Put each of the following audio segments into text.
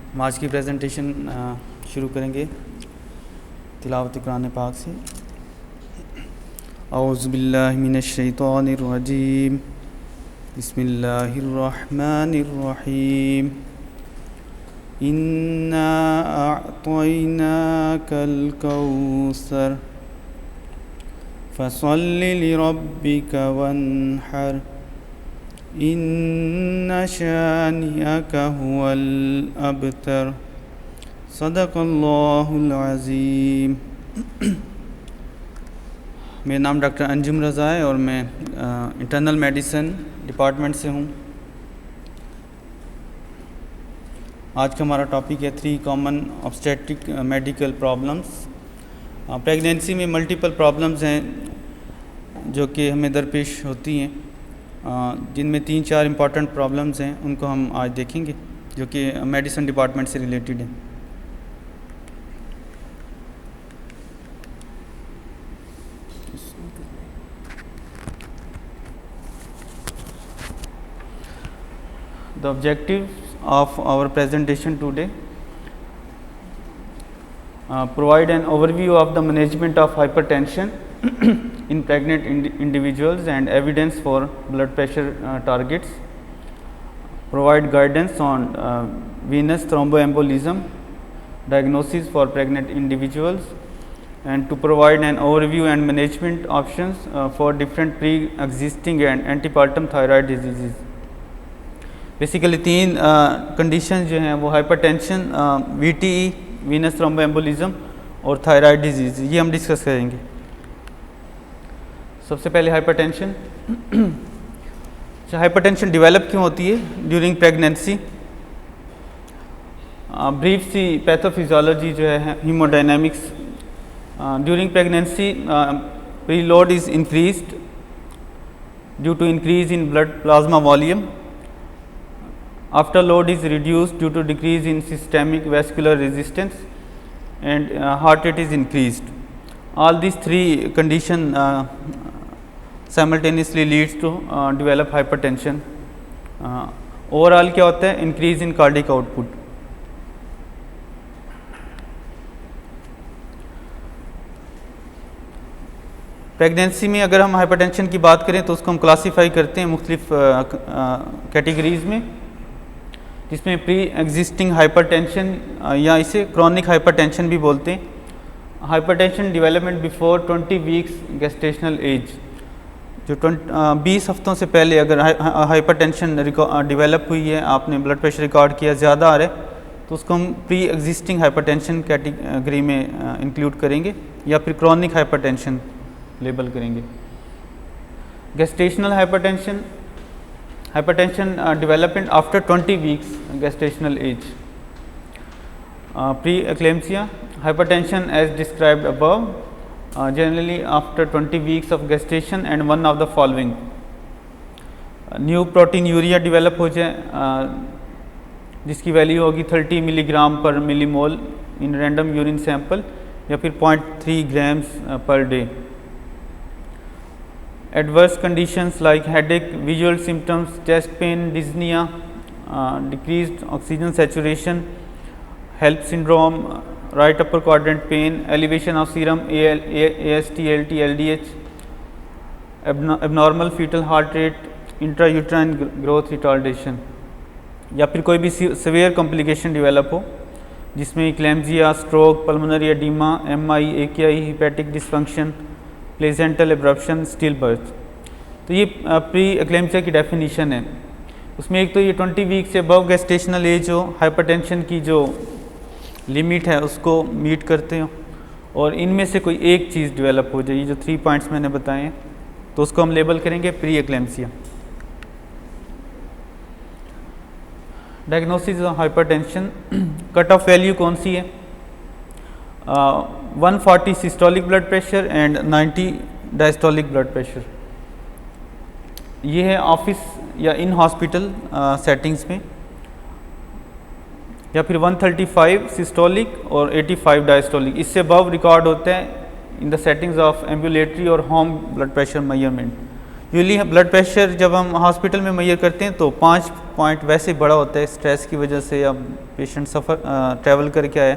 हम आज की प्रेजेंटेशन शुरू करेंगे तिलावत कुरान पाक से। औज़ु बिल्लाहि मिनश शैतानिर रजीम, बिस्मिल्लाहिर रहमानिर रहीम। इन्ना अअतैनाकल कौसर फसल्लि लिरब्बिका वन्हर इन्न शानिअका हुवल अबतर। सदक़ल्लाहुल अज़ीम। मेरा नाम डॉक्टर अंजुम रज़ा है और मैं इंटरनल मेडिसिन डिपार्टमेंट से हूँ। आज का हमारा टॉपिक है 3 common obstetric medical problems. Pregnancy में मल्टीपल प्रॉब्लम्स हैं जो कि हमें दरपेश होती हैं, जिनमें 3-4 इम्पॉर्टेंट प्रॉब्लम्स हैं, उनको हम आज देखेंगे जो कि मेडिसिन डिपार्टमेंट से रिलेटेड हैं। The objectives of our presentation today: provide an overview of the management of hypertension in pregnant individuals and evidence for blood pressure targets, provide guidance on venous thromboembolism diagnosis for pregnant individuals, and to provide an overview and management options for different pre-existing and antepartum thyroid diseases. Basically 3 condition जो हैं वो hypertension, VTE, Venus thromboembolism और thyroid disease, ये हम discuss करेंगे। सबसे पहले hypertension. Hypertension develop क्यों होती है during pregnancy? Brief see pathophysiology जो है haemodynamics. During pregnancy preload is increased due to increase in blood plasma volume. Afterload is reduced due to decrease in systemic vascular resistance, and heart rate is increased. All these 3 conditions simultaneously leads to develop hypertension. Overall क्या होता है? Increase in cardiac output. Pregnancy में अगर हम hypertension की बात करें तो उसको हम क्लासीफाई करते हैं मुख्तलिफ कैटेगरीज में, जिसमें प्री एग्जिस्टिंग हाइपरटेंशन या इसे क्रॉनिक हाइपरटेंशन भी बोलते हैं। Hypertension development before 20 weeks gestational age, जो 20 हफ्तों से पहले अगर हाइपरटेंशन डेवलप हुई है, आपने ब्लड प्रेशर रिकॉर्ड किया ज़्यादा आ रहा है, तो उसको हम प्री एग्जिस्टिंग हाइपरटेंशन कैटेगरी में इंक्लूड करेंगे या फिर क्रॉनिक हाइपरटेंशन लेबल करेंगे। Gestational hypertension, hypertension development after 20 weeks gestational age. Preeclampsia, hypertension as described above, generally after 20 weeks of gestation and one of the following: new proteinuria develop हो जाए जिसकी value होगी 30 milligram per millimole in random urine sample या फिर 0.3 grams per day. Adverse conditions like headache, visual symptoms, chest pain, dyspnea, decreased oxygen saturation, HELP syndrome, right upper quadrant pain, elevation of serum AST, ALT, LDH, abnormal fetal heart rate, intrauterine growth retardation, या फिर कोई भी severe complication develop हो जिसमें eclampsia, stroke, pulmonary edema, MI, AKI, hepatic dysfunction, placental abruption, still birth. तो ये pre eclampsia की definition है. उसमें एक तो ये 20 वीक से अबव गेस्टेशनल एज हो, हाइपरटेंशन की जो लिमिट है उसको मीट करते हो, और इनमें से कोई एक चीज़ डेवलप हो जाए, ये जो 3 पॉइंट्स मैंने बताए हैं, तो उसको हम लेबल करेंगे pre eclampsia. Diagnosis of hypertension, cut off value कौन सी है? 140 systolic blood pressure and 90 diastolic blood pressure. ये है ऑफिस या इन हॉस्पिटल सेटिंग्स में, या फिर 135 सिस्टोलिक और 85 डायस्टोलिक. इससे अबव रिकॉर्ड होता है in the settings of ambulatory और home blood pressure measurement. Usually blood pressure जब हम हॉस्पिटल में मेजर करते हैं तो 5 पॉइंट वैसे बड़ा होता है स्ट्रेस की वजह से या पेशेंट सफ़र ट्रैवल करके आए,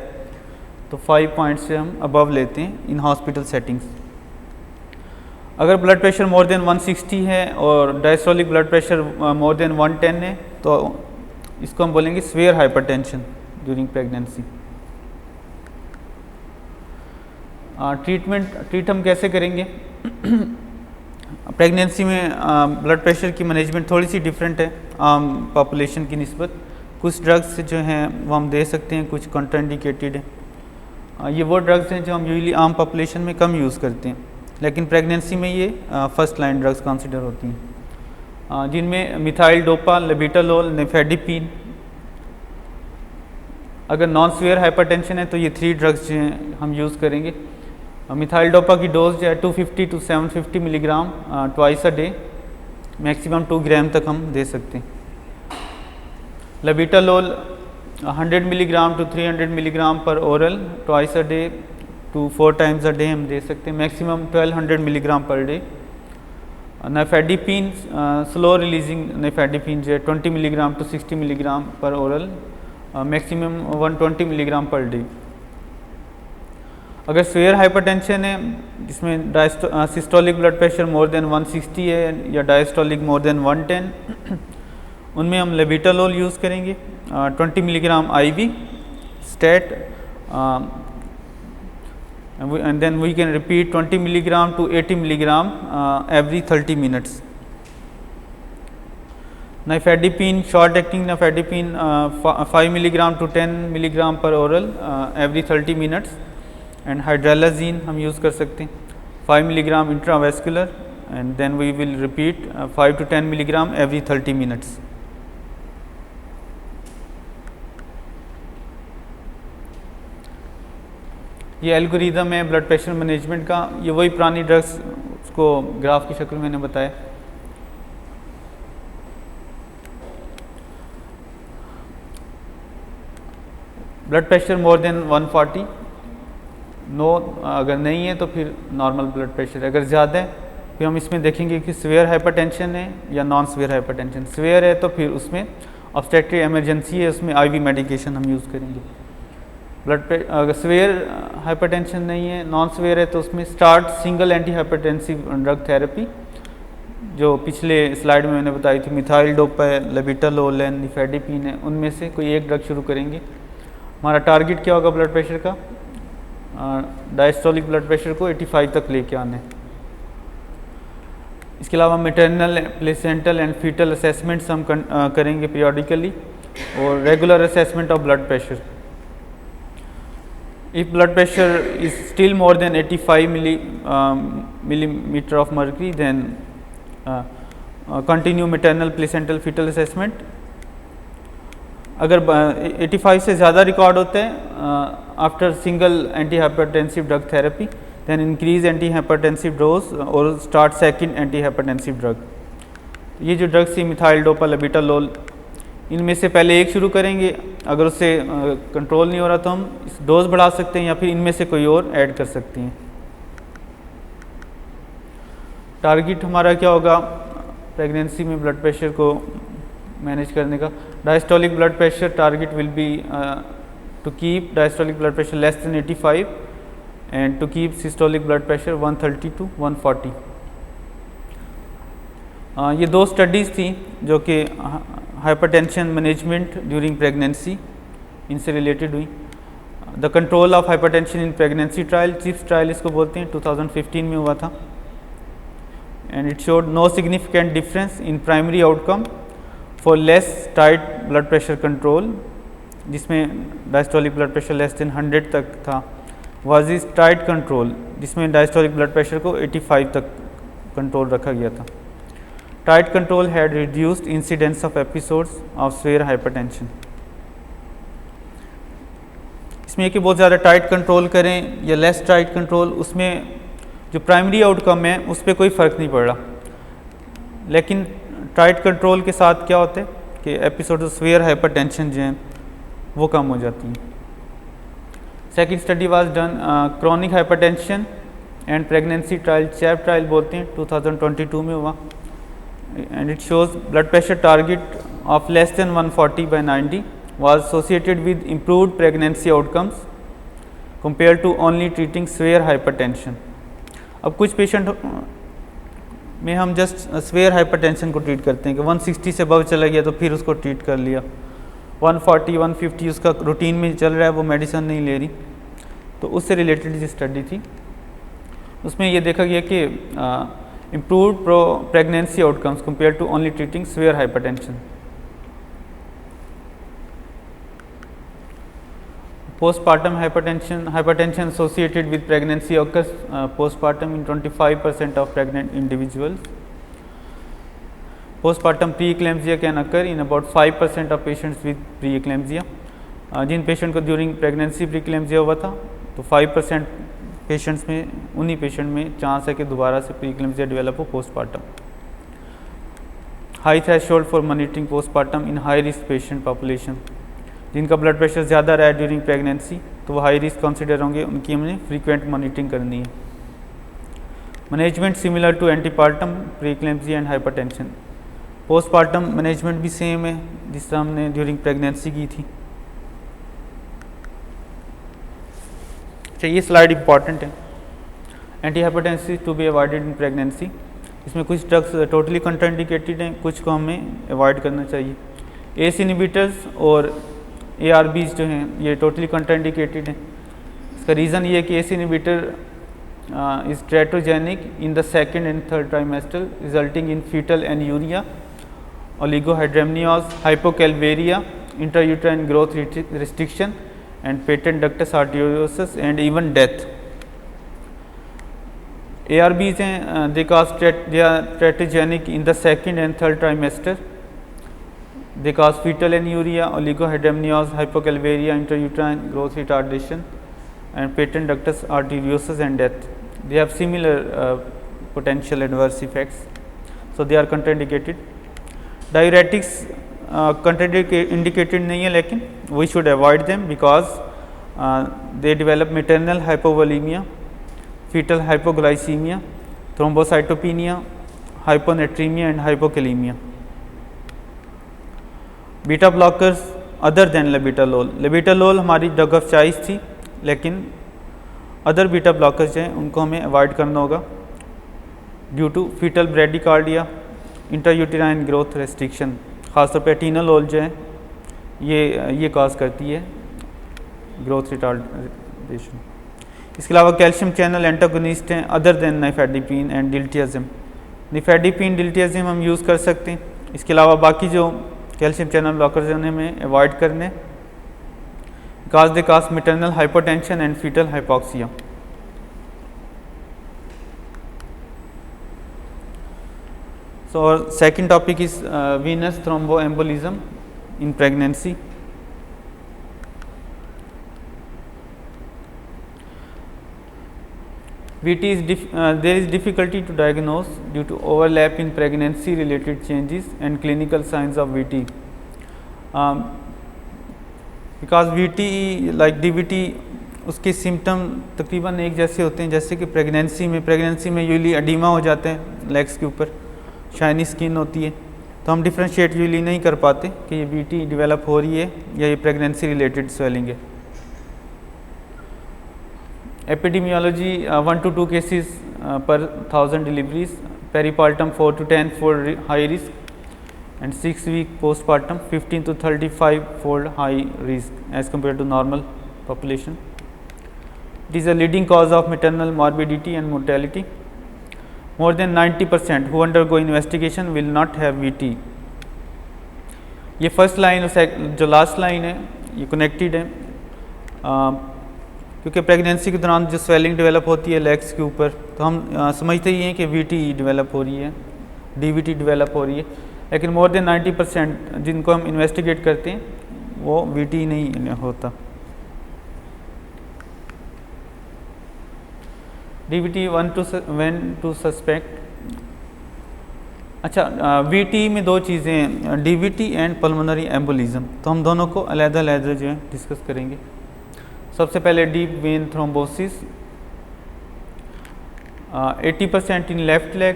तो 5 पॉइंट से हम अबव लेते हैं इन हॉस्पिटल सेटिंग्स। अगर ब्लड प्रेशर मोर देन 160 है और diastolic blood pressure more then 110 है तो इसको हम बोलेंगे severe hypertension during pregnancy. Treat हम कैसे करेंगे? प्रेगनेंसी में ब्लड प्रेशर की मैनेजमेंट थोड़ी सी डिफरेंट है आम पॉपुलेशन की निस्बत। कुछ ड्रग्स जो हैं वो हम दे सकते हैं, कुछ कॉन्ट्राइंडिकेटेड है। ये वो ड्रग्स हैं जो हम यूजुअली आम पॉपुलेशन में कम यूज़ करते हैं, लेकिन प्रेगनेंसी में ये फर्स्ट लाइन ड्रग्स कंसिडर होती हैं, जिनमें मिथाइल डोपा, लेबिटालोल, निफेडिपिन। अगर नॉन सीवियर हाइपरटेंशन है तो ये 3 ड्रग्स जो हैं हम यूज़ करेंगे। मिथाइल डोपा की डोज जो है 250 to 750 milligram twice a day, maximum 2 gram तक हम दे सकते हैं। Labetalol 100 milligram to 300 milligram per oral twice a day to 4 times a day हम दे सकते हैं, maximum 1200 milligram per day. Nifedipine slow releasing nifedipine जो है 20 milligram to 60 milligram per oral, maximum 120 milligram per day. अगर सीवियर हाइपरटेंशन है जिसमें systolic blood pressure more then 160 है या डायस्टोलिक मोर देन 110, उनमें हम लेबिटालोल यूज़ करेंगे 20 milligram IV state, and then we can repeat 20 milligram to 80 milligram every 30 minutes. Nifedipine, short acting nifedipine 5 milligram to 10 milligram per oral every 30 minutes, and hydralazine हम use कर सकते हैं 5 milligram intravascular, and then we will repeat 5 to 10 milligram every 30 minutes. ये algorithm है blood pressure management का। ये वही पुरानी ड्रग्स को ग्राफ की शक्ल में मैंने बताया। Blood pressure more than 140 no, अगर नहीं है तो फिर नॉर्मल ब्लड प्रेशर। अगर ज़्यादा है फिर हम इसमें देखेंगे कि सीवियर हाइपरटेंशन है या नॉन सीवियर हाइपरटेंशन। सीवियर है तो फिर उसमें ऑब्स्टेट्रिक इमरजेंसी है, उसमें IV मेडिकेशन हम यूज़ करेंगे। अगर सीवियर हाइपरटेंशन नहीं है, नॉन सीवियर है, तो उसमें start single anti hypertensive drug therapy, जो पिछले स्लाइड में मैंने बताई थी, मिथाइल डोपा है, लेबिटालोल है, निफेडिपिन है, उनमें से कोई एक ड्रग शुरू करेंगे। हमारा टारगेट क्या होगा ब्लड प्रेशर का? डायस्टोलिक ब्लड प्रेशर को 85 तक लेके आने। इसके अलावा maternal, placental and fetal assessments हम करेंगे पीरियडिकली, और regular assessment of blood pressure. If blood pressure is still more than 85 millimeter of mercury, then continue maternal placental fetal assessment. अगर 85 से ज़्यादा रिकॉर्ड होते हैं after single anti hypertensive drug therapy, then increase anti hypertensive dose और start second anti hypertensive drug. ये जो drugs थी methyl dopa, लेबिटालोल, इनमें से पहले एक शुरू करेंगे। अगर उससे कंट्रोल नहीं हो रहा तो हम इस डोज बढ़ा सकते हैं या फिर इनमें से कोई और ऐड कर सकते हैं। टारगेट हमारा क्या होगा प्रेगनेंसी में ब्लड प्रेशर को मैनेज करने का? Diastolic blood pressure target will be to keep diastolic blood pressure less than 85 and to keep systolic blood pressure 130 to 140। ये 2 स्टडीज़ थी जो कि हाइपरटेंशन मैनेजमेंट ड्यूरिंग प्रेगनेंसी इनसे रिलेटेड हुई। The control of hypertension in pregnancy trial, CHIPS trial इसको बोलते हैं, 2015 में हुआ था, and it showed no significant difference in primary outcome for less tight blood pressure control, जिसमें diastolic blood pressure less then 100 तक था, वाज इज टाइट कंट्रोल जिसमें डायस्टोलिक ब्लड प्रेशर को 85 तक कंट्रोल रखा गया था। Tight control had reduced incidence of episodes of severe hypertension. इसमें कि बहुत ज़्यादा टाइट कंट्रोल करें या लेस टाइट कंट्रोल, उसमें जो प्राइमरी आउटकम है उस पर कोई फ़र्क नहीं पड़ रहा, लेकिन टाइट कंट्रोल के साथ क्या होता है कि एपिसोड ऑफ सीवियर हाइपरटेंशन जो हैं वो कम हो जाती हैं। Second study was done chronic hypertension and pregnancy trial, chap trial बोलते हैं, 2022 में हुआ, and it shows blood pressure target of less than 140/90 was associated with improved pregnancy outcomes compared to only treating severe hypertension. अब कुछ patient में हम just swear hypertension को treat करते हैं कि 160 से अबव चला गया तो फिर उसको ट्रीट कर लिया, 140 150 उसका रूटीन में चल रहा है, वो मेडिसिन नहीं ले रही, तो उससे रिलेटेड जो स्टडी थी उसमें ये देखा गया कि improved pregnancy outcomes compare to only treating severe hypertension. Postpartum hypertension associated with pregnancy occurs postpartum in 25% of pregnant individuals. Postpartum preeclampsia can occur in about 5% of patients with preeclampsia. जिन patient को during pregnancy preeclampsia हुआ था तो 5% patients में, उन्हीं patient में chance है कि दोबारा से प्रीक्लेम्सिया डेवलप हो postpartum. High threshold for monitoring postpartum in high risk patient population. जिनका ब्लड प्रेशर ज़्यादा रहा है ड्यूरिंग प्रेगनेंसी तो वो हाई रिस्क कंसिडर होंगे, उनकी हमने फ्रीक्वेंट मॉनिटरिंग करनी है. Management similar to antepartum preeclampsia and hypertension. Postpartum management भी सेम है जिस तरह हमने ड्यूरिंग प्रेगनेंसी की थी. अच्छा, ये स्लाइड इंपॉर्टेंट है. Anti hypertensive to be avoided in pregnancy. इसमें कुछ ड्रग्स टोटली कंट्राइंडिकेटेड हैं, कुछ को हमें अवॉइड करना चाहिए. एस इनहिबिटर्स और ARBs जो हैं ये टोटली कंट्राइंडिकेटेड हैं. इसका रीज़न ये है कि ACE inhibitor is teratogenic in the second and third trimester resulting in fetal anuria, oligohydramnios, hypocalvaria, intrauterine growth restriction and patent ductus arteriosus and even death. ARBs हैं they are teratogenic in the second and third trimester. They cause fetal anuria, oligohydramnios, hypocalvaria, intrauterine growth retardation, and patent ductus arteriosus and death. They have similar potential adverse effects, so they are contraindicated. Diuretics contraindicated नहीं है, लेकिन we should avoid them because they develop maternal hypovolemia, fetal hypoglycemia, thrombocytopenia, hyponatremia and hypokalemia. Beta blockers other than labetalol. Labetalol हमारी drug of choice थी, लेकिन other beta blockers जो हैं उनको हमें अवॉइड करना होगा due to fetal bradycardia, intrauterine growth restriction. ख़ासतौर पर एटिनोलोल जो है ये कॉज करती है ग्रोथ रिटार्डेशन. इसके अलावा कैल्शियम चैनल एंटागोनिस्ट हैं अदर देन नाइफेडिपिन एंड डिल्टियाजिम. नाइफेडिपिन डिल्टियाजिम हम यूज़ कर सकते हैं. इसके अलावा बाकी जो कैल्शियम चैनल ब्लॉकर्स हैं उन्हें हमें अवॉइड करने because they cause maternal hypotension and fetal hypoxia. So second topic is venous thromboembolism in pregnancy. There is difficulty to diagnose due to overlap in pregnancy related changes and clinical signs of VT. Because VT like DVT उसके symptom तकरीबन एक जैसे होते हैं जैसे कि pregnancy में usually oedema हो जाते हैं लेग्स के ऊपर, शाइनी स्किन होती है, तो हम डिफ्रेंशिएट यूजली नहीं कर पाते कि ये VT डेवलप हो रही है या ये प्रेगनेंसी रिलेटेड स्वेलिंग है. Epidemiology 1 to 2 cases per 1000 deliveries, peripartum 4 to 10 fold high risk, and 6 week postpartum 15 to 35 fold high risk as compared to normal population. It is a leading cause of maternal morbidity and mortality. More than 90% who undergo investigation will not have VT. ये first line और जो last line है ये connected है क्योंकि pregnancy के दौरान जो स्वेलिंग डेवलप होती है लेग्स के ऊपर तो हम समझते ही हैं कि VT डेवलप हो रही है, DVT डेवलप हो रही है, लेकिन मोर देन 90% जिनको हम इन्वेस्टिगेट करते हैं वो VT नहीं होता. DVT when to suspect. अच्छा, VT में दो चीज़ें हैं, DVT एंड पल्मोनरी एम्बोलिज्म, तो हम दोनों को अलग-अलग जो है डिस्कस करेंगे. सबसे पहले deep vein thrombosis 80% in left leg,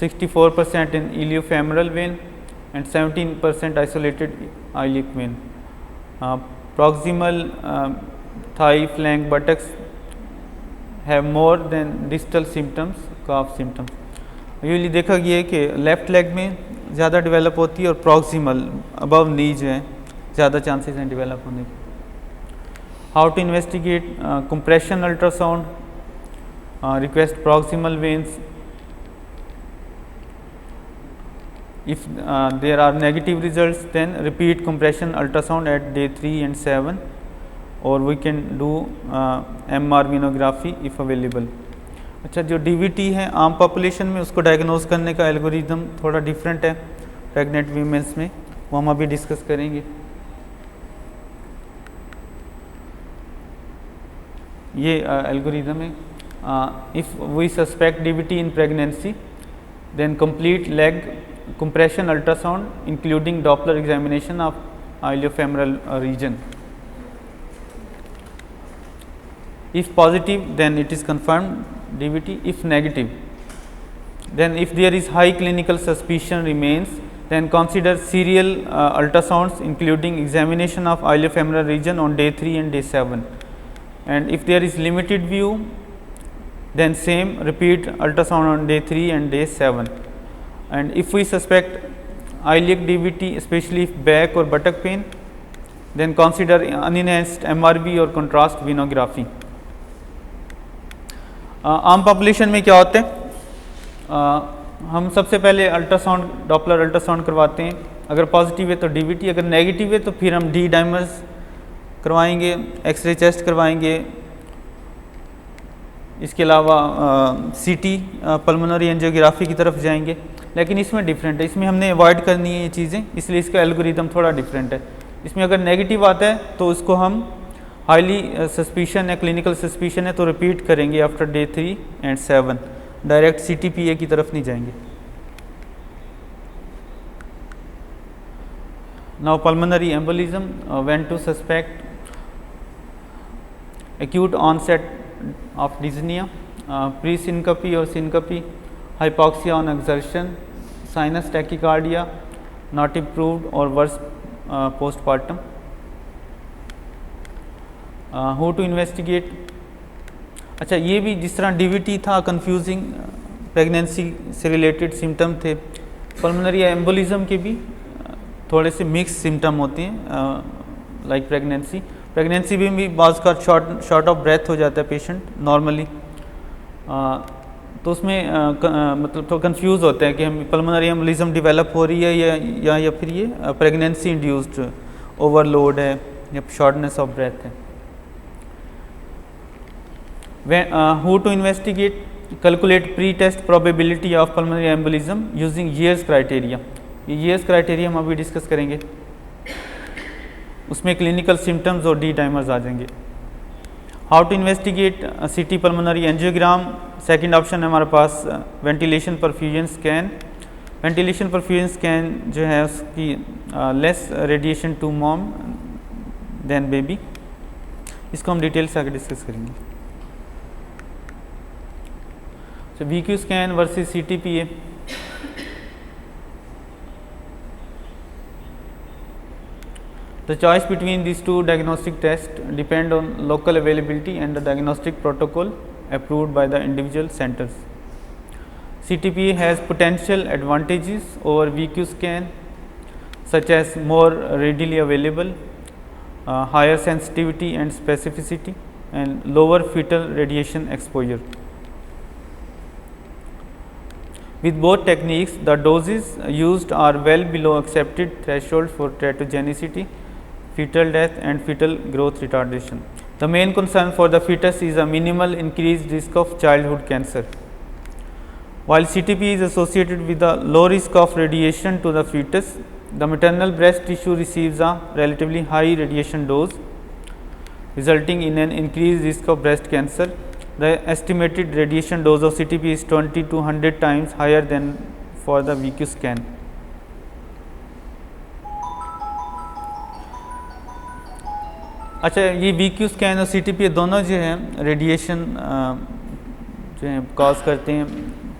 64% in iliofemoral vein, and 17% isolated iliac vein. Proximal thigh, flank, buttocks have more than distal symptoms, calf symptoms. Usually देखा गया है कि लेफ्ट लेग में ज़्यादा डेवलप होती है और प्रॉक्सिमल अबव नी जो है ज़्यादा चांसेस हैं डेवलप होने के. How to investigate compression ultrasound, request proximal veins. If there are negative results, then repeat compression ultrasound at day 3 and 7, or we can do MR venography if available. अच्छा, जो DVT है आम population में उसको diagnose करने का algorithm थोड़ा different है प्रेग्नेंट वीमेंस में, वो हम अभी डिस्कस करेंगे. ये एल्गोरिदम है. If we suspect DVT in pregnancy, then complete leg compression ultrasound including Doppler examination of iliofemoral region. If positive, then it is confirmed DVT. If negative, then if there is high clinical suspicion remains, then consider serial ultrasounds including examination of iliofemoral region on day 3 and day 7. And if there is limited view, then same repeat ultrasound on day 3 and day 7. And if we suspect iliac DVT, especially if back or buttock pain, then consider unenhanced MRV or contrast venography. आम population में क्या होते हैं, हम सबसे पहले ultrasound Doppler ultrasound करवाते हैं. अगर पॉजिटिव है तो DVT, अगर नेगेटिव है तो फिर हम D डाइमर्स करवाएंगे, एक्सरे चेस्ट करवाएंगे. इसके अलावा CT पल्मोनरी एंजियोग्राफी की तरफ जाएंगे. लेकिन इसमें डिफरेंट है, इसमें हमने अवॉइड करनी है ये चीज़ें, इसलिए इसका एल्गोरिदम थोड़ा डिफरेंट है. इसमें अगर नेगेटिव आता है तो उसको हम हाईली सस्पिशन है, क्लिनिकल सस्पिशन है तो रिपीट करेंगे after day 3 and 7, direct CTPA की तरफ नहीं जाएंगे. Now pulmonary embolism, when to suspect acute onset of dyspnea, pre-syncope or syncope, hypoxia on exertion, sinus tachycardia, not improved or worse postpartum. Who to investigate? अच्छा, ये भी जिस तरह DVT था कंफ्यूजिंग प्रेगनेंसी से रिलेटेड सिम्टम थे, pulmonary embolism के भी थोड़े से मिक्स सिम्टम होते हैं लाइक प्रेगनेंसी में भी बाज़ का शॉर्ट ऑफ ब्रेथ हो जाता है पेशेंट नॉर्मली. तो उसमें मतलब तो कंफ्यूज होते हैं कि हम पल्मोनरी एम्बोलिज्म डेवलप हो रही है या फिर ये प्रेगनेंसी इंड्यूस्ड ओवरलोड है या शॉर्टनेस ऑफ ब्रेथ है. Who to investigate? Calculate pre-test probability of pulmonary embolism using Years criteria. ये Years criteria हम अभी डिस्कस करेंगे, उसमें क्लिनिकल सिम्टम्स और D डाइमर्स आ जाएंगे. How to investigate CT pulmonary angiogram. Second option है हमारे पास ventilation perfusion scan. Ventilation perfusion scan जो है उसकी less radiation to mom than baby. इसको हम डिटेल से आगे डिस्कस करेंगे. So VQ scan versus CTPA. The choice between these two diagnostic tests depend on local availability and the diagnostic protocol approved by the individual centers. CTPA has potential advantages over VQ scan, such as more readily available, higher sensitivity and specificity, and lower fetal radiation exposure. With both techniques, the doses used are well below accepted threshold for teratogenicity, fetal death and fetal growth retardation. The main concern for the fetus is a minimal increased risk of childhood cancer. While CTP is associated with a low risk of radiation to the fetus, the maternal breast tissue receives a relatively high radiation dose, resulting in an increased risk of breast cancer. The estimated radiation dose of CTP is 20 to 100 times higher than for the VQ scan. अच्छा, ये VQ scan और CTP दोनों जो हैं radiation जो है cause करते हैं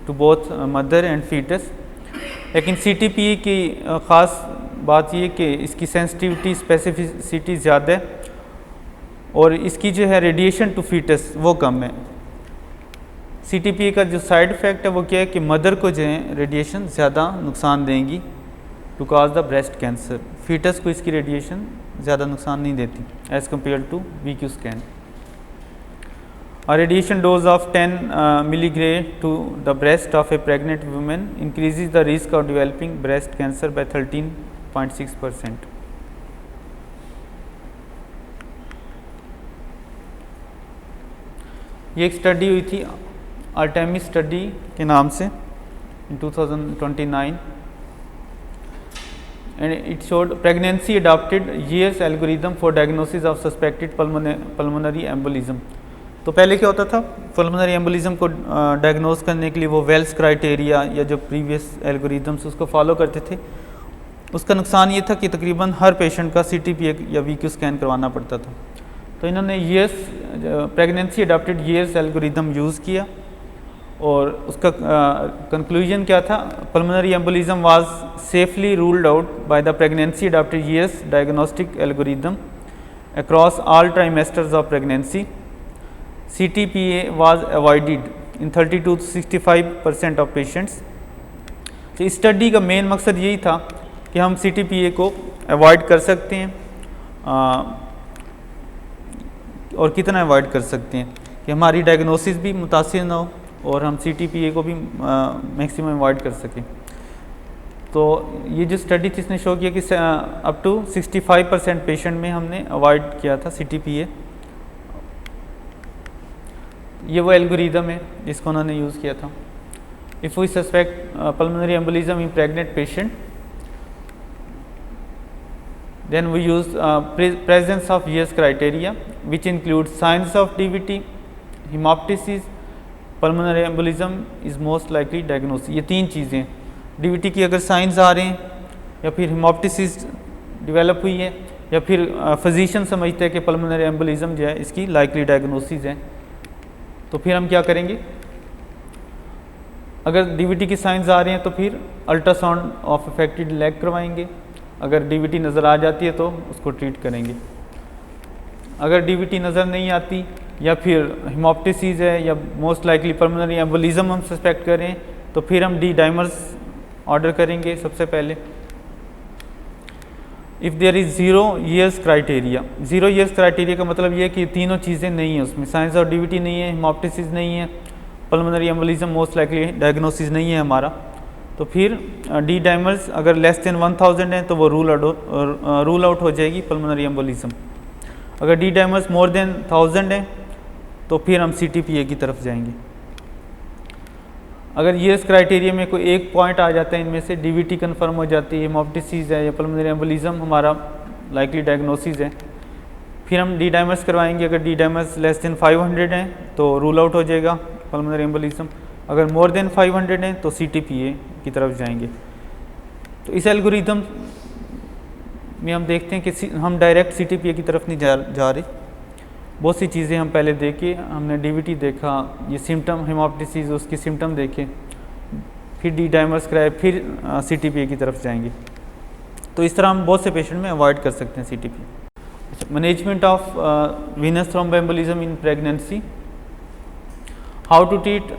to both mother and foetus. लेकिन CTPE की ख़ास बात ये कि इसकी सेंसिटिविटी स्पेसिफिसिटी ज़्यादा है और इसकी जो है रेडिएशन टू फीटस वो कम है। CTPE का जो साइड इफ़ेक्ट है वो क्या है कि मदर को जो है रेडिएशन ज़्यादा नुकसान देंगी to cause the breast cancer. Foetus को इसकी रेडिएशन ज़्यादा नुकसान नहीं देती as compare to VQ scan. A radiation dose of 10 milligray to the breast of a pregnant woman increases the risk of developing breast cancer by 13.6%. ये एक study हुई थी आर्टेमिस स्टडी के नाम से in 2029 and it showed pregnancy adopted years algorithm for diagnosis of suspected pulmonary embolism. तो पहले क्या होता था, पल्मोनरी एम्बोलिज्म को डायग्नोज करने के लिए वो वेल्स क्राइटेरिया या जो प्रीवियस एल्गोरिदम्स उसको फॉलो करते थे। उसका नुकसान ये था कि तकरीबन हर पेशेंट का CTPA या VQ स्कैन करवाना पड़ता था। तो इन्होंने years pregnancy adopted years algorithm use किया और उसका कंक्लूजन क्या था, pulmonary embolism was safely ruled out by the pregnancy adopted years diagnostic algorithm across all trimesters of pregnancy. CTPA was avoided in 32 to 65% of patients। तो इस study का main मकसद यही था कि हम CTPA को अवॉइड कर सकते हैं और कितना अवॉइड कर सकते हैं कि हमारी डायग्नोसिस भी मुतासिर ना हो और हम CTPA को भी मैक्सिमम अवॉइड कर सकें। तो ये जो स्टडी थी इसने शो किया कि अप टू 65% पेशेंट में हमने अवॉइड किया था CTPA। ये वो एल्गोरिदम है जिसको उन्होंने यूज़ किया था। If we suspect pulmonary embolism in pregnant patient then we use presence of years criteria which include signs of DVT, hemoptysis, pulmonary embolism is most likely diagnosis. ये तीन चीज़ें, DVT की अगर साइंस आ रहे हैं या फिर हेमोप्टिसिस डेवलप हुई है या फिर फिजिशियन समझते हैं कि पल्मोनरी एम्बोलिज्म जो है इसकी लाइकली डायग्नोसिस है, तो फिर हम क्या करेंगे। अगर DVT की साइंस आ रही हैं तो फिर अल्ट्रासाउंड ऑफ अफेक्टेड लेग करवाएंगे। अगर DVT नज़र आ जाती है तो उसको ट्रीट करेंगे। अगर DVT नज़र नहीं आती या फिर हेमोप्टिसिस है या मोस्ट लाइकली पल्मोनरी एम्बोलिज्म हम सस्पेक्ट करें तो फिर हम D डाइमर्स ऑर्डर करेंगे सबसे पहले। If there is 0 years criteria, 0 years criteria का मतलब ये है कि तीनों चीज़ें नहीं है उसमें, साइंस और DVT नहीं है, हेमोप्टिसिस नहीं है, pulmonary embolism most likely diagnosis नहीं है हमारा, तो फिर D डाइमर्स अगर लेस देन 1000 है तो वो रूल आउट हो जाएगी पल्मोनरी एम्बोलिज्म। अगर D डाइमर्स मोर देन 1000 है तो फिर हम CTPA की तरफ जाएंगे। अगर ईयर्स क्राइटेरिया में कोई एक पॉइंट आ जाता है इनमें से, DVT कन्फर्म हो जाती है, हेमोप्टिसिस है या पल्मोनरी एम्बोलिज्म हमारा लाइकली डायग्नोसिस है, फिर हम D डाइमर्स करवाएंगे। अगर D डाइमर्स लेस देन 500 हैं तो रूल आउट हो जाएगा पल्मोनरी एम्बोलिज्म। अगर मोर देन 500 हैं तो CTPA की तरफ जाएंगे। तो इस एल्गोरिदम में हम देखते हैं कि हम डायरेक्ट CTPA की तरफ नहीं जा रहे, बहुत सी चीज़ें हम पहले देखे, हमने DVT देखा, ये सिम्टम हेमोप्टिसिस उसके सिम्टम देखे, फिर D डाइमर्स कराए, फिर CTPA की तरफ जाएंगे। तो इस तरह हम बहुत से पेशेंट में अवॉइड कर सकते हैं CTPA। Management of venous thromboembolism in pregnancy, how to treat.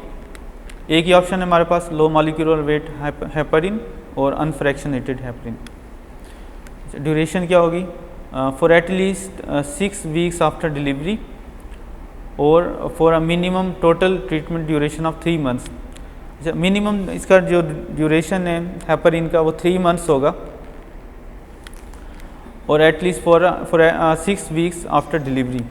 एक ही ऑप्शन है हमारे पास, लो मॉलिक्यूलर वेट हेपरिन और अनफ्रैक्शनेटेड हेपरिन। ड्यूरेशन क्या होगी, for at least 6 weeks after delivery or for a minimum total treatment duration of 3 months। Minimum इसका जो ड्यूरेशन है हेपरिन का वो 3 months होगा और at least for 6 weeks after delivery.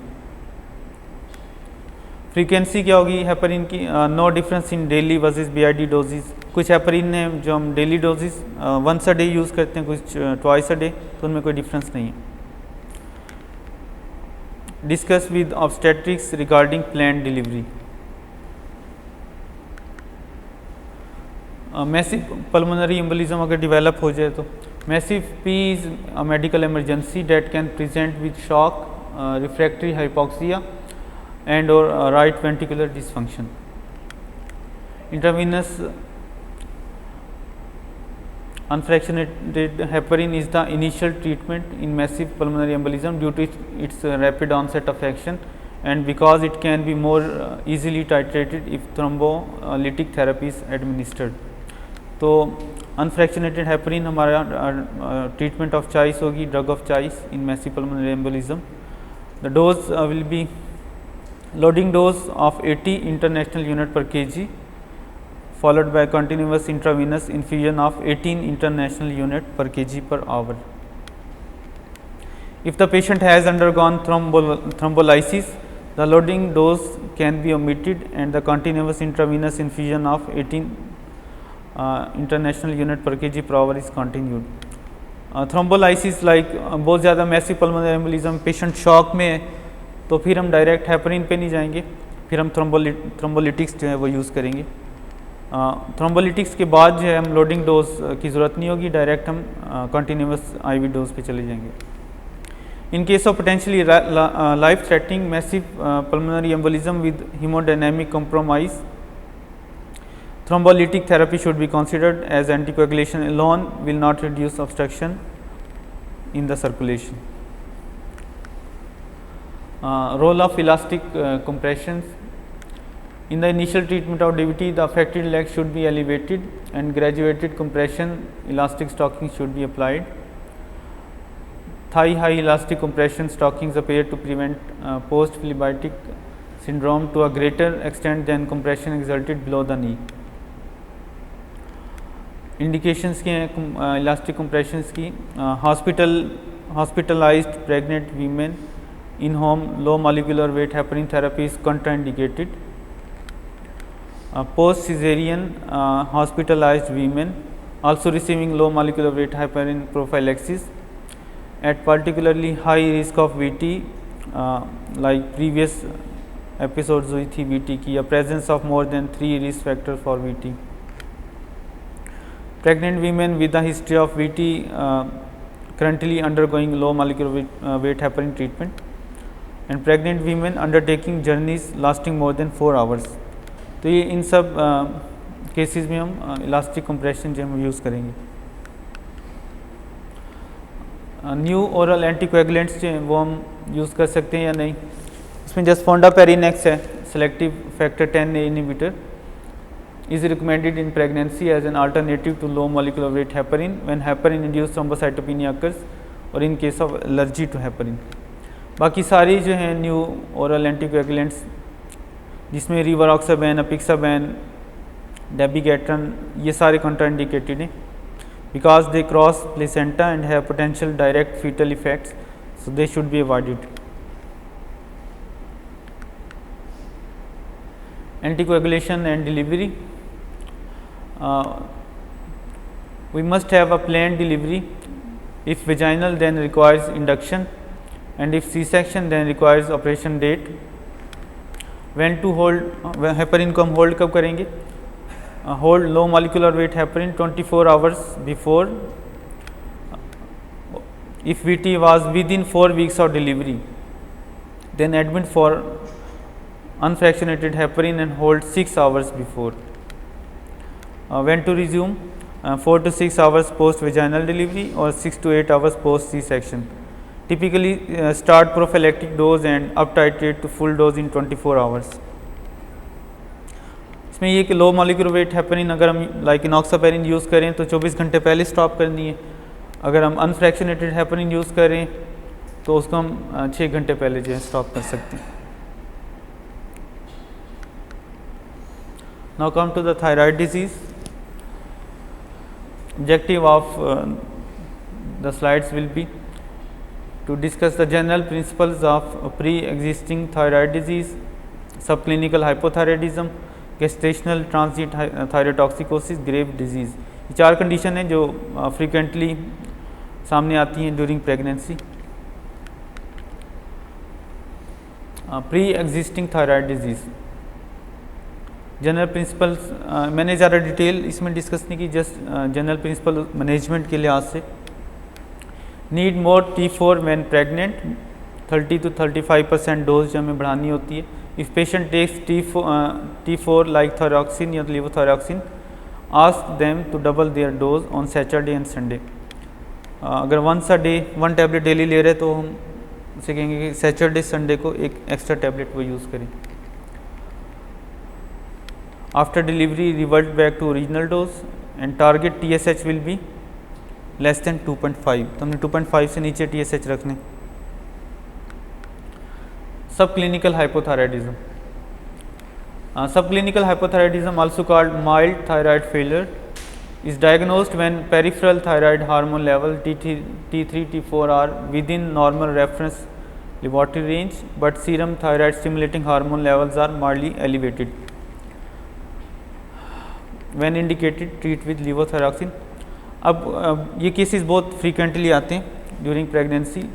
Frequency क्या होगी हेपरिन की, no difference in daily versus BID doses. कुछ हेपरिन है जो हम daily doses once a day use करते हैं, कुछ ट्वाइस अ डे, तो उनमें कोई डिफरेंस नहीं है। Discuss with obstetrics regarding planned delivery. Massive pulmonary embolism अगर डेवलप हो जाए तो massive P is a medical emergency date can present with shock, refractory hypoxia and or right ventricular dysfunction। Intravenous Unfractionated heparin is the initial treatment in massive pulmonary embolism due to its rapid onset of action, and because it can be more easily titrated if thrombolytic therapy is administered. तो unfractionated heparin हमारा treatment of choice होगी, drug of choice in massive pulmonary embolism. The dose will be loading dose of 80 international unit पर kg followed by continuous intravenous infusion of 18 international unit per kg per hour. If the patient has undergone thrombolysis, the loading dose can be omitted and the continuous intravenous infusion of 18 international unit per kg per hour is continued. Thrombolysis like बहुत ज़्यादा massive pulmonary embolism, patient shock में है, तो फिर हम direct heparin पे नहीं जाएंगे, फिर हम थ्रोम्बोलिटिक्स जो है वो यूज़ करेंगे. थ्रोम्बोलिटिक्स के बाद जो है हम लोडिंग डोज की ज़रूरत नहीं होगी, डायरेक्ट हम कंटिन्यूस आईवी डोज पे चले जाएंगे. In case of potentially life threatening massive pulmonary embolism with haemodynamic compromise, thrombolytic therapy should be considered as anticoagulation alone will not reduce obstruction in the circulation. Role of elastic compressions. In the initial treatment of DVT, the affected leg should be elevated and graduated compression elastic stockings should be applied. Thigh high elastic compression stockings appear to prevent post-phlebitic syndrome to a greater extent than compression exerted below the knee. Indications के हैं elastic compressions की. Hospitalized pregnant women in home low molecular weight heparin therapy is contraindicated. Post cesarean hospitalized women also receiving low molecular weight heparin prophylaxis at particularly high risk of VT like previous episodes हुई थी VT की, या presence of more than 3 risk factor for VT. Pregnant women with a history of VT currently undergoing low molecular weight heparin treatment, and pregnant women undertaking journeys lasting more than 4 hours. तो ये इन सब cases में हम elastic compression जो हम use करेंगे. New oral anticoagulants जो हैं वो हम यूज़ कर सकते हैं या नहीं. इसमें जस्ट फोंडापेरिनेक्स है, selective factor 10A inhibitor, is recommended in pregnancy as an alternative to low molecular weight heparin when heparin induced thrombocytopenia occurs or in case of allergy to heparin. बाकी सारी जो हैं न्यू ओरल एंटीकोएगुलेंट्स जिसमें रिवारोक्साबैन, अपिक्साबैन, डेबिगेट्रन, ये सारे contraindicated हैं because they cross placenta and have potential direct fetal effects, so they should be avoided. Anticoagulation and delivery. We must have a planned delivery. If vaginal, then requires induction, and if C-section, then requires operation date. When to hold heparin को हम hold कब करेंगे? Hold low molecular weight heparin 24 hours before. If VT was within 4 weeks of delivery, then admit for unfractionated heparin and hold 6 hours before. When to resume? 4 to 6 hours post vaginal delivery or 6 to 8 hours post C-section. Typically start prophylactic dose and up titrate to full dose in 24 hours. इसमें ये कि लो molecular weight heparin अगर हम like इनॉक्सापेरिन use करें तो 24 घंटे पहले stop करनी है. अगर हम अनफ्रैक्शनेटेड हेपरिन यूज़ करें तो उसको हम 6 घंटे पहले जो है स्टॉप कर सकते हैं. Now come to the thyroid disease. Objective of the slides will be to discuss the general principles of pre-existing thyroid disease, subclinical hypothyroidism, gestational transient thyrotoxicosis, grave disease. ये 4 कंडीशन हैं जो frequently सामने आती हैं during pregnancy. Pre-existing thyroid disease. General principles मैंने ज़्यादा detail इसमें discuss नहीं की, जस्ट जनरल प्रिंसिपल मैनेजमेंट के लिहाज से. Need more T4 when pregnant, 30 to 35% dose जो हमें बढ़ानी होती है. If patient takes T4 like thyroxine या levothyroxine ask them to double their dose on Saturday and Sunday. अगर once a day 1 tablet daily ले रहे तो हम उसे कहेंगे कि सैटरडे संडे को एक एक्स्ट्रा टैबलेट वो यूज़ करें. After delivery revert back to original dose and target TSH will be less than 2.5. तो हमने 2.5 से नीचे TSH रखने. Subclinical hypothyroidism. Subclinical hypothyroidism, also called mild thyroid failure, is diagnosed when peripheral thyroid hormone level T3, T4 are within normal reference laboratory range, but serum thyroid stimulating hormone levels are mildly elevated. When indicated, treat with levothyroxine. अब ये cases बहुत frequently आते हैं during pregnancy.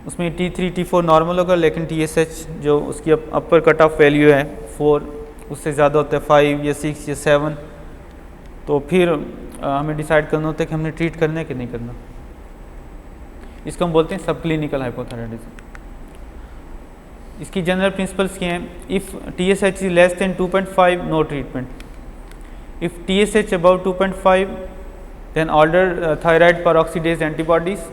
उसमें T3, T4 normal होगा, लेकिन TSH जो उसकी अपर कट ऑफ वैल्यू है 4 उससे ज़्यादा होता है, 5 या 6 या 7. तो फिर हमें डिसाइड करना होता है कि हमने ट्रीट करना है कि नहीं करना. इसको हम बोलते हैं सब क्लिनिकल हाइपोथायराइडिज्म. इसकी जनरल प्रिंसिपल्स क्या हैं? If TSH is less than 2.5 no treatment. If TSH above 2.5 then order thyroid peroxidase antibodies.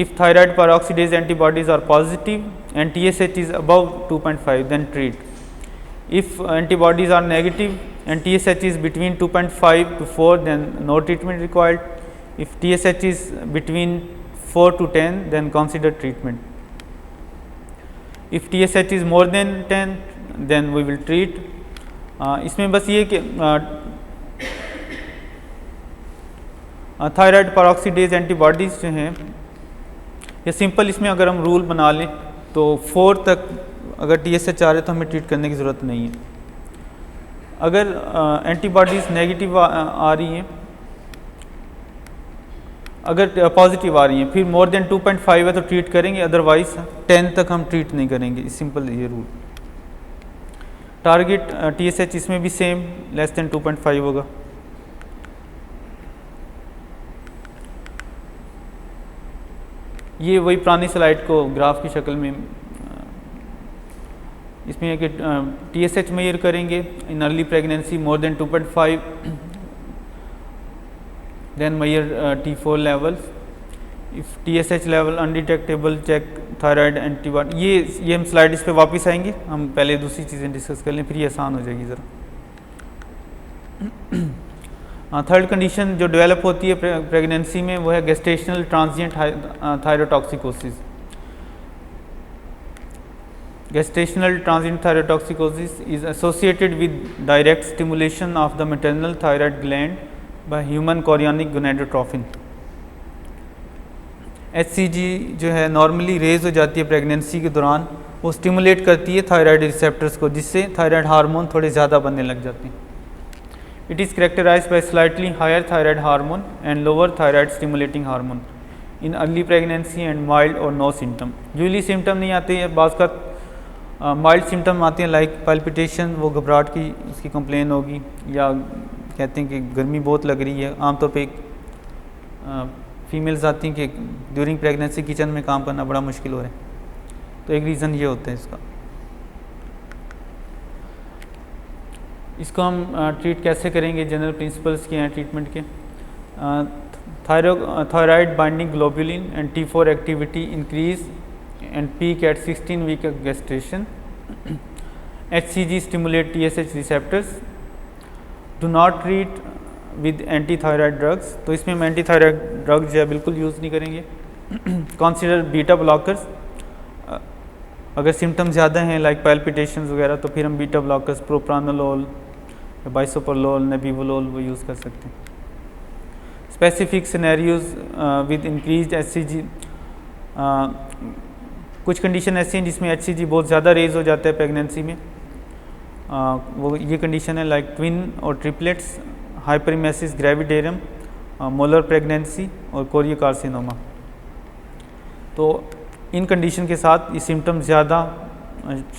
If thyroid peroxidase antibodies are positive and TSH is above 2.5, then treat. If antibodies are negative and TSH is between 2.5 to 4, then no treatment required. If TSH is between 4 to 10, then consider treatment. If TSH is more than 10, then we will treat. इसमें बस ये कि thyroid peroxidase antibodies जो हैं या simple इसमें अगर हम रूल बना लें तो 4 तक अगर TSH आ रहे तो हमें ट्रीट करने की ज़रूरत नहीं है. अगर एंटीबॉडीज़ नेगेटिव आ रही हैं, अगर पॉजिटिव आ रही हैं, फिर मोर देन 2.5 है तो ट्रीट करेंगे, अदरवाइज 10 तक हम ट्रीट नहीं करेंगे. सिंपल ये रूल. टारगेट TSH इसमें भी सेम लेस देन 2.5 होगा. ये वही पुरानी स्लाइड को ग्राफ की शक्ल में इसमें है कि TSH मेजर करेंगे in early pregnancy more than 2.5, then measure T4 levels. If TSH level undetectable check thyroid antibody. ये हम स्लाइड इस पे वापस आएंगे, हम पहले दूसरी चीज़ें डिस्कस कर लें, फिर ये आसान हो जाएगी ज़रा. थर्ड कंडीशन जो डेवलप होती है प्रेगनेंसी में वो है gestational transient thyrotoxicosis. Gestational transient thyrotoxicosis is associated with direct stimulation of the maternal thyroid gland by human chorionic gonadotrophin. HCG जो है नॉर्मली रेज हो जाती है प्रेगनेंसी के दौरान, वो स्टिमुलेट करती है थायराइड रिसेप्टर्स को, जिससे थायराइड हार्मोन थोड़े ज़्यादा बनने लग जाते हैं. It is characterized by slightly higher thyroid hormone and lower thyroid stimulating hormone in early pregnancy and mild or no symptom. Usually symptom नहीं आते हैं, बाज़ का mild symptom आते हैं like palpitation, वो घबराहट की उसकी कंप्लेन होगी, या कहते हैं कि गर्मी बहुत लग रही है. आमतौर पे फीमेल्स आती हैं कि ड्यूरिंग प्रेगनेंसी किचन में काम करना बड़ा मुश्किल हो रहा है, तो एक रीज़न ये होता है इसका. इसको हम ट्रीट कैसे करेंगे? जनरल प्रिंसिपल्स के हैं ट्रीटमेंट के. Thyroid binding globulin and T4 activity increase and peak at 16 week gestation. HCG stimulate TSH receptors. Do not treat with anti thyroid drugs. तो इसमें हम एंटी थायराइड ड्रग्स जो है बिल्कुल यूज़ नहीं करेंगे. Consider beta blockers. अगर सिम्टम ज़्यादा हैं लाइक पैल्पिटेशंस वगैरह, तो फिर हम बीटा ब्लॉकर्स प्रोप्रानोलोल, बाइसोप्रोलोल, नेबिवोलोल वो यूज़ कर सकते हैं. Specific scenarios with increased HCG. कुछ कंडीशन ऐसी हैं जिसमें HCG बहुत ज़्यादा रेज हो जाता है प्रेगनेंसी में. वो ये कंडीशन है लाइक ट्विन और triplets, hyperemesis gravidarum, molar pregnancy और कोरियोकार्सिनोमा. तो इन कंडीशन के साथ ये सिम्टम ज़्यादा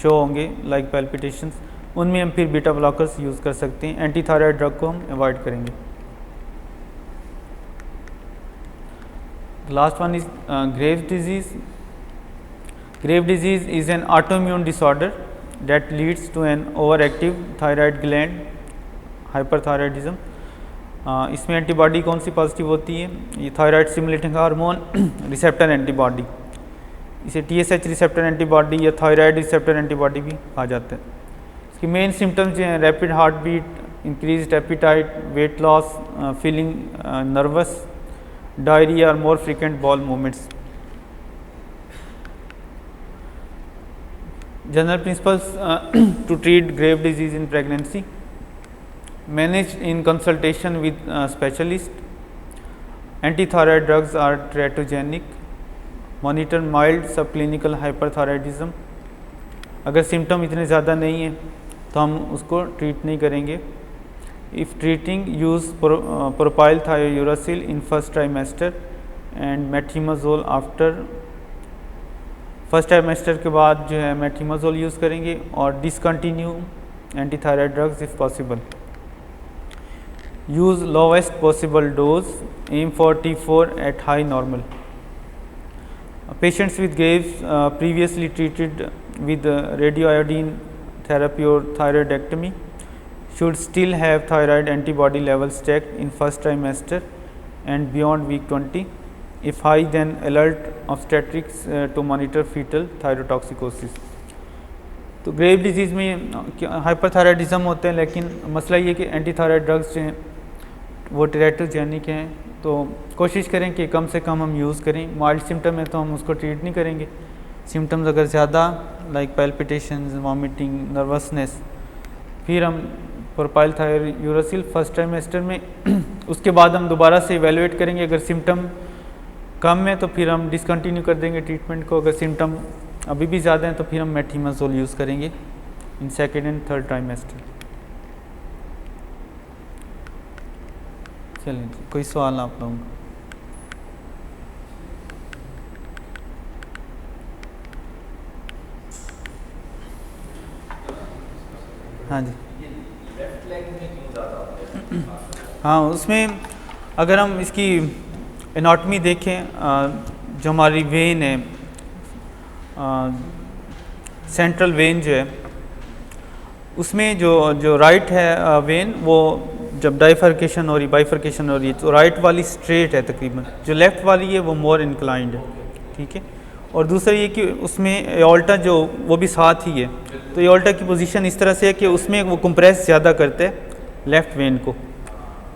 शो होंगे लाइक पैल्पिटेशंस, उनमें हम फिर बीटा ब्लॉकर्स यूज़ कर सकते हैं. एंटी थायराइड ड्रग को हम अवॉइड करेंगे. Last one is Graves disease. Grave disease is an autoimmune disorder that leads to an overactive thyroid gland hyperthyroidism. इसमें एंटीबॉडी कौन सी पॉजिटिव होती है? ये thyroid stimulating hormone receptor antibody, इसे TSH रिसेप्टर एंटीबॉडी या थायराइड रिसेप्टर एंटीबॉडी भी कहा जाता है। इसकी मेन सिम्टम्स जो हैं rapid heart beat, increased appetite, weight loss, feeling nervous, diarrhoea और more frequent bowel movements. General principles to treat grave disease in pregnancy: manage in consultation with specialist. Anti-thyroid drugs are teratogenic. Monitor mild subclinical hyperthyroidism. अगर symptom इतने ज़्यादा नहीं हैं तो हम उसको treat नहीं करेंगे. If treating, use propyl thiouracil in first trimester and methimazole after. First trimester के बाद जो है मेट्रिमाजोल यूज़ करेंगे और discontinue antithyroid drugs if possible. Use lowest possible dose, aim for T4 at high normal. Patients with Graves previously treated with radioiodine therapy और thyroidectomy should still have thyroid antibody levels checked in first trimester and beyond week 20. If high, then alert obstetrics to monitor fetal thyrotoxicosis. तो grave disease में hyperthyroidism होते हैं, लेकिन मसला ये कि एंटीथायराइड drugs जो हैं वो टेरेटोजेनिक हैं, तो कोशिश करें कि कम से कम हम यूज़ करें. माइल्ड सिम्टम है तो हम उसको ट्रीट नहीं करेंगे. सिम्टम्स अगर ज़्यादा लाइक पैल्पिटेशंस, वॉमिटिंग, नर्वसनेस, फिर हम प्रोपाइल थायोरेसिल फर्स्ट ट्राइमेस्टर में उसके बाद हम दोबारा से इवेलुएट करेंगे. अगर सिम्टम कम है तो फिर हम डिसकंटिन्यू कर देंगे ट्रीटमेंट को. अगर सिम्टम अभी भी ज़्यादा हैं तो फिर हम मेट्रिमाजोल यूज़ करेंगे in second and third trimester. चलिए, कोई सवाल आप लोगों का? हाँ जी. हाँ, उसमें अगर हम इसकी एनाटॉमी देखें, जो हमारी वेन है, सेंट्रल वेन जो है, उसमें जो राइट है वेन, वो जब बाइफरकेशन हो रही है तो राइट वाली स्ट्रेट है तकरीबन, जो लेफ़्ट वाली है वो मोर इंक्लाइंड है. ठीक है. और दूसरा ये कि उसमें एओल्टा जो वो भी साथ ही है, तो एओल्टा की पोजीशन इस तरह से है कि उसमें वो कंप्रेस ज़्यादा करते हैं लेफ़्ट वेन को,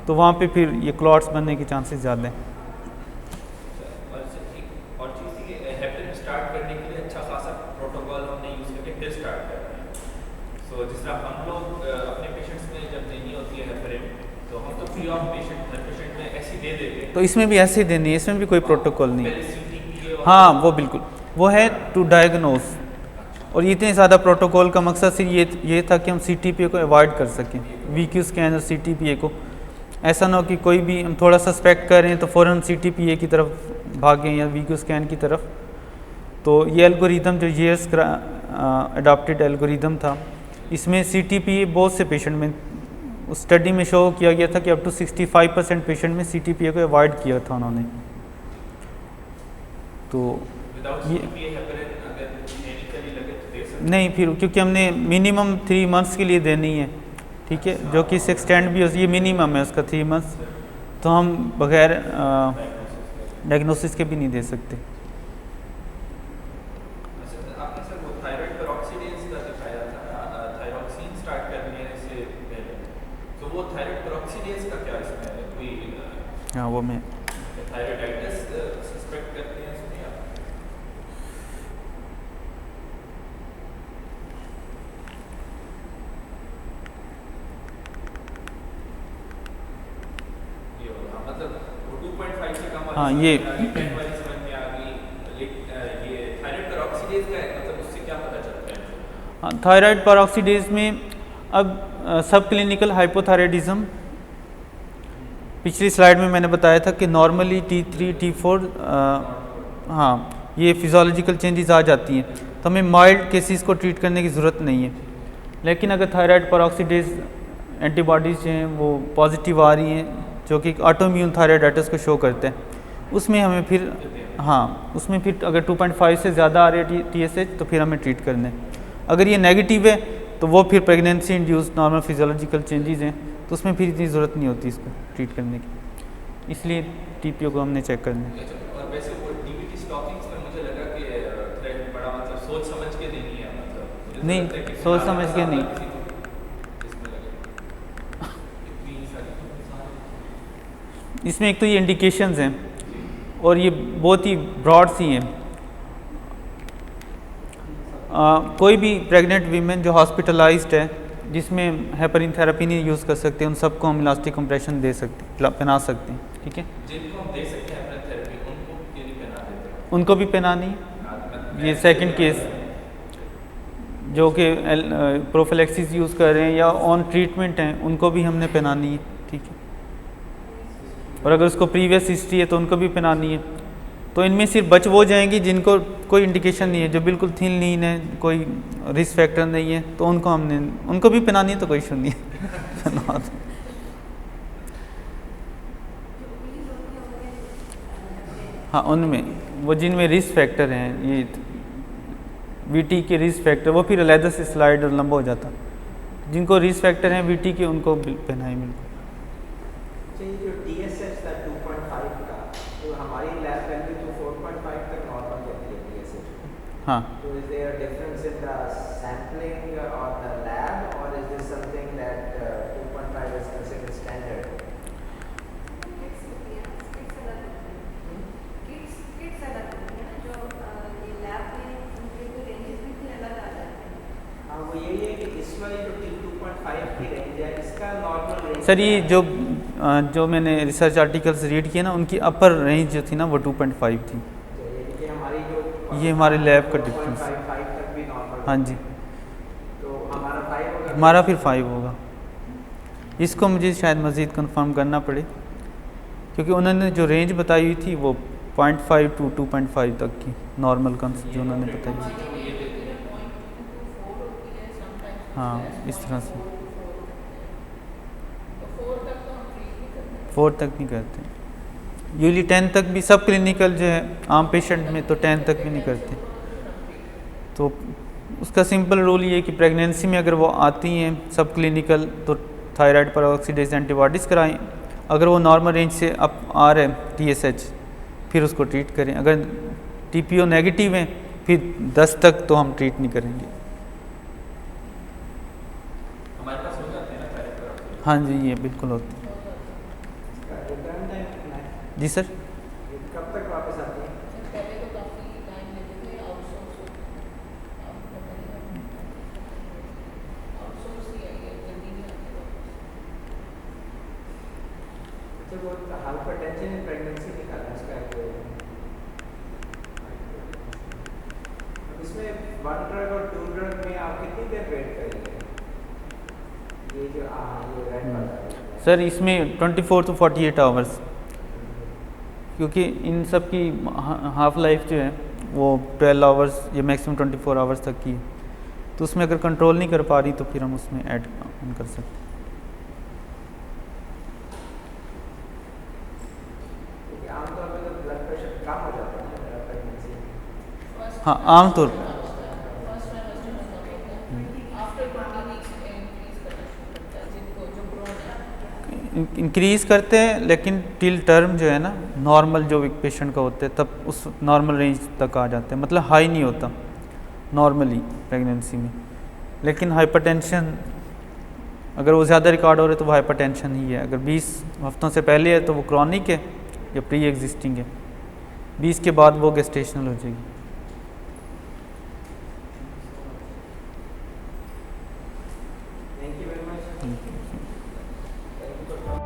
तो वहाँ पे फिर ये क्लॉट्स बनने के चांसेस ज़्यादा हैं. तो इसमें भी ऐसे ही देनी है, इसमें भी कोई प्रोटोकॉल नहीं है. हाँ, वो बिल्कुल वो है टू डायग्नोस. और इतने ज़्यादा प्रोटोकॉल का मकसद सिर्फ ये था कि हम CTPA को अवॉइड कर सकें, VQ स्कैन और CTPA को. ऐसा ना हो कि कोई भी हम थोड़ा सस्पेक्ट करें तो फ़ौरन CTPA की तरफ भागें या VQ स्कैन की तरफ. तो ये एल्गोरिदम जो ईयर्स अडॉप्टेड एल्गोरिदम था, इसमें CTPA बहुत से पेशेंट में उस स्टडी में शो किया गया था कि अप टू 65% पेशेंट में CTPA को अवॉइड किया था उन्होंने. तो ये नहीं, फिर क्योंकि हमने मिनिमम 3 मंथ्स के लिए देनी है. ठीक है, जो कि इस एक्सटेंड भी ये मिनिमम है उसका 3 मंथ्स, तो हम बगैर डायग्नोसिस के भी नहीं दे सकते. हाँ, वो मैं सस्पेक्ट करते हैं इसमें आप? मतलब 2.5 से कम. हाँ, ये थायराइड पेरोक्सीडेज का है, मतलब उससे क्या पता चलता है? हाँ, थायराइड पेरोक्सीडेज में अब सब क्लिनिकल हाइपोथायराइडिज्म, पिछली स्लाइड में मैंने बताया था कि नॉर्मली T3 T4 हाँ, ये फिजियोलॉजिकल चेंजेस आ जाती हैं, तो हमें माइल्ड केसेस को ट्रीट करने की ज़रूरत नहीं है. लेकिन अगर थायराइड पेरोक्सीडेज एंटीबॉडीज़ जो हैं वो पॉजिटिव आ रही हैं, जो कि ऑटोइम्यून थायराइडाइटिस को शो करते हैं, उसमें हमें फिर उसमें फिर अगर 2.5 से ज़्यादा आ रही है TSH तो फिर हमें ट्रीट करना है. अगर ये नेगेटिव है तो वो फिर pregnancy induce normal physiological changes हैं, तो उसमें फिर इतनी ज़रूरत नहीं होती इसको ट्रीट करने की, इसलिए TPO को हमने चेक करना है। और वैसे वो डीवीटी स्टॉकिंग्स में मुझे लगा कि थ्रेड बड़ा मतलब सोच समझ के नहीं है, मतलब मुझे नहीं, लगता है कि सोच समझ के नहीं। किसी को इसमें लगे इतनी सारी इसमें एक तो ये इंडिकेशंस हैं और ये बहुत ही ब्रॉड सी हैं। कोई भी प्रेग्नेंट वीमेन जो हॉस्पिटलाइज्ड है जिसमें हेपरिन थेरेपी नहीं यूज़ कर सकते, उन सबको हम इलास्टिक कंप्रेशन दे सकते, पहना सकते हैं, ठीक है। जिनको हम दे सकते हैं अपने थेरेपी, उनको क्यों नहीं पहना देते? उनको भी पहनानी, ये सेकंड केस जो कि प्रोफिलैक्सिस यूज़ कर रहे हैं या ऑन ट्रीटमेंट हैं, उनको भी हमने पहनानी है, ठीक है। और अगर उसको प्रीवियस हिस्ट्री है तो उनको भी पहनानी है। तो इनमें सिर्फ बच वो जाएंगी जिनको कोई इंडिकेशन नहीं है, जो बिल्कुल थिन लीन है, कोई रिस्क फैक्टर नहीं है, तो उनको भी पहनानी है, तो कोई इशू नहीं है। हाँ, उनमें वो जिनमें रिस्क फैक्टर हैं, ये VT के रिस्क फैक्टर, वो फिर अलहदा से स्लाइड और लंबा हो जाता। जिनको रिस्क फैक्टर हैं VT के, उनको पहनाए बिल्कुल। ये जो TSH था 2.5 का, तो हमारी लैब वैल्यू तो 4.5 तक नॉर्मल कहती है TSH। हाँ, तो is there a difference in the sampling और द लैब, और is this something that 2.5 is considered standard? हाँ, वो यही है कि इस वाली जो 2.5 की रेंज है, इसका नॉर्मल रेंज सर ये जो मैंने रिसर्च आर्टिकल्स रीड किए ना, उनकी अपर रेंज जो थी ना वो 2.5 थी। कि हमारी जो ये हमारे लैब का डिफरेंस। 5 तक भी नॉर्मल। हाँ जी, तो हमारा 5 होगा। हमारा फिर 5 होगा। इसको मुझे शायद मज़ीद कंफर्म करना पड़े, क्योंकि उन्होंने जो रेंज बताई हुई थी वो 0.5 to 2.5 तक की नॉर्मल जो उन्होंने बताई थी। हाँ, इस तरह से 4 तक नहीं करते। यूजली 10 तक भी सब क्लिनिकल जो है आम पेशेंट में तो 10 तक भी नहीं करते। तो उसका सिंपल रूल ये है कि प्रेगनेंसी में अगर वो आती हैं सब क्लिनिकल, तो थायराइड पर ऑक्सीडेज एंटीबॉडीज़ कराएं। अगर वो नॉर्मल रेंज से अप आ रहे हैं TSH, फिर उसको ट्रीट करें। अगर TPO नेगेटिव है फिर 10 तक तो हम ट्रीट नहीं करेंगे। हमारे पास हो जाते हैं ना थेरेपी? हाँ जी, ये बिल्कुल होता है। रिटर्न टाइम कितना है? जी सर, कब तक वापस आती है? पहले तो काफ़ी टाइम लेते थे, आउटसोर्स ही है, ये जल्दी नहीं आते वापस। तो वो हाइपरटेंशन इन प्रेगनेंसी निकाला उसका कोई? इसमें 1 ड्रग और 2 ड्रग में आप कितनी देर वेट करेंगे? ये जो ये रेड वाला है। सर इसमें 24 to 48 आवर्स, क्योंकि इन सब की हाफ लाइफ जो है वो 12 आवर्स या मैक्सिमम 24 आवर्स तक की है। तो उसमें अगर कंट्रोल नहीं कर पा रही तो फिर हम उसमें ऐड कर सकते हैं। क्योंकि आमतौर पे तो ब्लड प्रेशर कम हो जाता है ना प्रेगनेंसी में। हाँ, आमतौर पर इंक्रीज़ करते हैं, लेकिन टिल टर्म जो है ना नॉर्मल जो एक पेशेंट का होता है तब उस नॉर्मल रेंज तक आ जाते हैं, मतलब हाई नहीं होता नॉर्मली प्रेगनेंसी में। लेकिन हाइपरटेंशन अगर वो ज़्यादा रिकॉर्ड हो रहे तो वो हाइपरटेंशन ही है। अगर 20 हफ्तों से पहले है तो वो क्रॉनिक है या प्री एग्जिस्टिंग है, 20 के बाद वो गेस्टेशनल हो जाएगी। Thank you very much. Thank you for